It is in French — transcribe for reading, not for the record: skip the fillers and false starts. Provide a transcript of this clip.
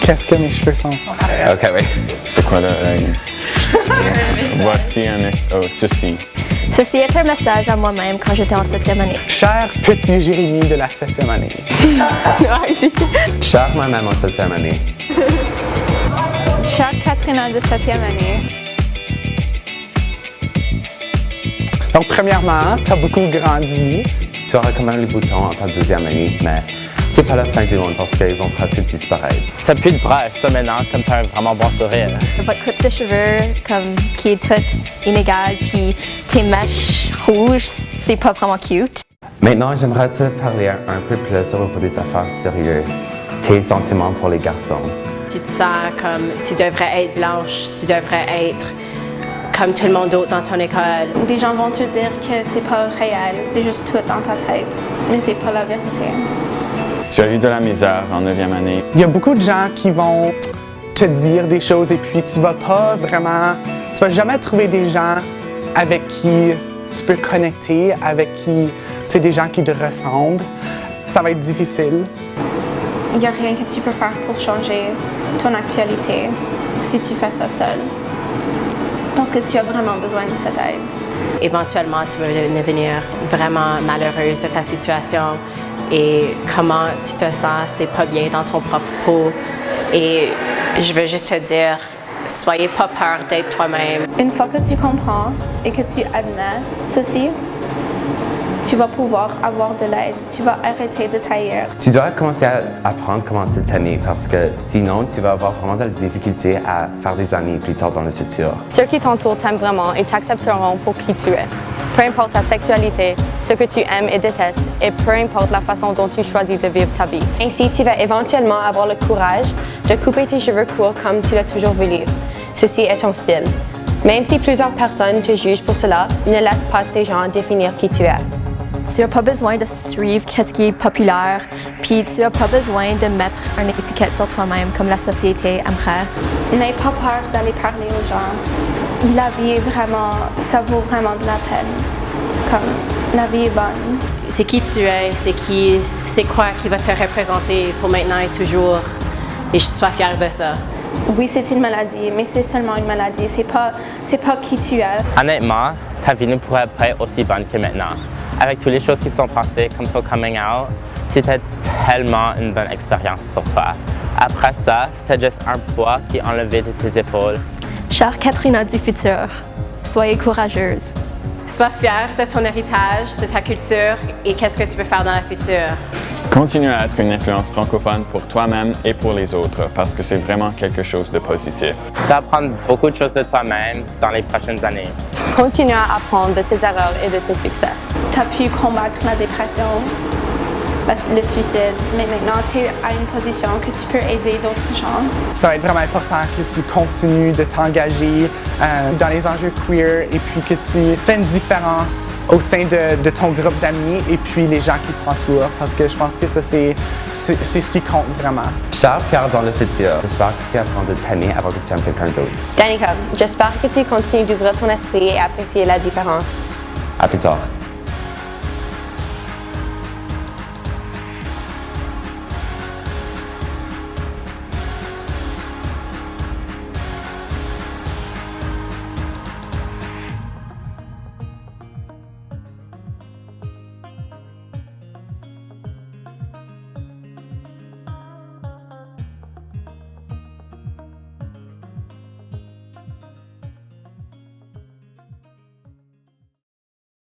Qu'est-ce que mes cheveux sont? Ok, oui. C'est quoi la règle? Voici ceci. Ceci est un message à moi-même quand j'étais en 7e année. Cher petit Jérémy de la 7e année. Cher moi-même en 7e année. Chère Katrina de 7e année. Donc, premièrement, tu as beaucoup grandi. Tu auras quand même les boutons en ta 12e année, mais c'est pas la fin du monde parce qu'ils vont presque disparaître. T'as plus de bras, ça maintenant, comme t'as un vraiment bon sourire. Votre coupe de cheveux, comme, qui est toute inégale, puis tes mèches rouges, c'est pas vraiment cute. Maintenant, j'aimerais te parler un peu plus sur des affaires sérieuses. Tes sentiments pour les garçons. Tu te sens comme tu devrais être blanche, tu devrais être comme tout le monde d'autre dans ton école. Des gens vont te dire que c'est pas réel, c'est juste tout dans ta tête, mais c'est pas la vérité. Tu as eu de la misère en 9e année. Il y a beaucoup de gens qui vont te dire des choses et puis tu vas jamais trouver des gens avec qui tu peux connecter, avec qui, tu sais, des gens qui te ressemblent. Ça va être difficile. Il n'y a rien que tu peux faire pour changer ton actualité si tu fais ça seul. Parce que tu as vraiment besoin de cette aide. Éventuellement, tu vas devenir vraiment malheureuse de ta situation et comment tu te sens, c'est pas bien dans ton propre peau. Et je veux juste te dire, soyez pas peur d'être toi-même. Une fois que tu comprends et que tu admets ceci, tu vas pouvoir avoir de l'aide. Tu vas arrêter de taire. Tu dois commencer à apprendre comment te t'aimer parce que sinon, tu vas avoir vraiment de la difficulté à faire des amis plus tard dans le futur. Ceux qui t'entourent t'aiment vraiment et t'accepteront pour qui tu es. Peu importe ta sexualité, ce que tu aimes et détestes, et peu importe la façon dont tu choisis de vivre ta vie. Ainsi, tu vas éventuellement avoir le courage de couper tes cheveux courts comme tu l'as toujours voulu. Ceci est ton style. Même si plusieurs personnes te jugent pour cela, ne laisse pas ces gens définir qui tu es. Tu n'as pas besoin de suivre ce qui est populaire, puis tu n'as pas besoin de mettre une étiquette sur toi-même comme la société aimerait. N'aie pas peur d'aller parler aux gens. La vie est vraiment, ça vaut vraiment de la peine. Comme, la vie est bonne. C'est qui tu es, c'est quoi qui va te représenter pour maintenant et toujours. Et je sois fière de ça. Oui, c'est une maladie, mais c'est seulement une maladie. C'est pas qui tu es. Honnêtement, ta vie ne pourrait pas être aussi bonne que maintenant. Avec toutes les choses qui sont passées, comme ton coming out, c'était tellement une bonne expérience pour toi. Après ça, c'était juste un poids qui est enlevé de tes épaules. Chère Katrina du futur, soyez courageuse. Sois fière de ton héritage, de ta culture et qu'est-ce que tu veux faire dans le futur. Continue à être une influence francophone pour toi-même et pour les autres parce que c'est vraiment quelque chose de positif. Tu vas apprendre beaucoup de choses de toi-même dans les prochaines années. Continue à apprendre de tes erreurs et de tes succès. Tu as pu combattre la dépression, le suicide, mais maintenant tu es à une position que tu peux aider d'autres gens. Ça va être vraiment important que tu continues de t'engager dans les enjeux queer et puis que tu fais une différence au sein de ton groupe d'amis et puis les gens qui t'entourent parce que je pense que ça, c'est ce qui compte vraiment. Cher Pierre dans le futur, j'espère que tu apprends de t'aimer avant que tu aimes quelqu'un d'autre. Danica, j'espère que tu continues d'ouvrir ton esprit et apprécier la différence. À plus tard.